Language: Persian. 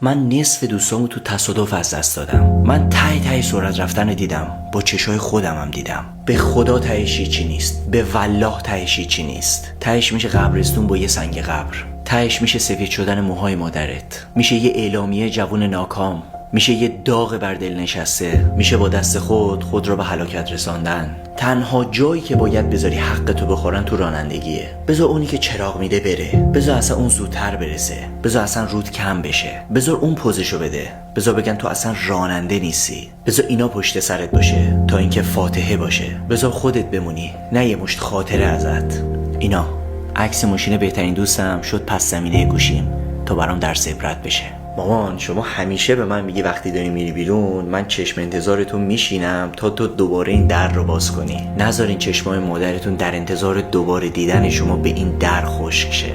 من نصف دوستامو تو تصادف از دست دادم. من ته سرعت رفتن دیدم، با چشای خودمم دیدم. به خدا تهش چی نیست، به والله تهش چی نیست. تهش میشه قبرستون با یه سنگ قبر، تهش میشه سفید شدن موهای مادرت، میشه یه اعلامیه جوون ناکام، میشه یه داغ بر دل نشسته، میشه با دست خود را به هلاکت رساندن. تنها جایی که باید بذاری حق تو بخورن تو رانندگیه. بذار اونی که چراغ میده بره، بذار اصلا اون زودتر برسه، بذار اصلا رود کم بشه، بذار اون پوزشو بده، بذار بگن تو اصلا راننده نیستی، بذار اینا پشت سرت باشه تا اینکه فاتحه باشه، بذار خودت بمونی نه یه مشت خاطره ازت. اینا عکس ماشین بهترین دوستم شد پس زمینه گوشیم تا برام درس عبرت بشه. مامان شما همیشه به من میگی وقتی داری میری بیرون من چشم انتظارتون میشینم تا تو دوباره این در رو باز کنی. نذارین چشمای مادرتون در انتظار دوباره دیدن شما به این در خشک شه.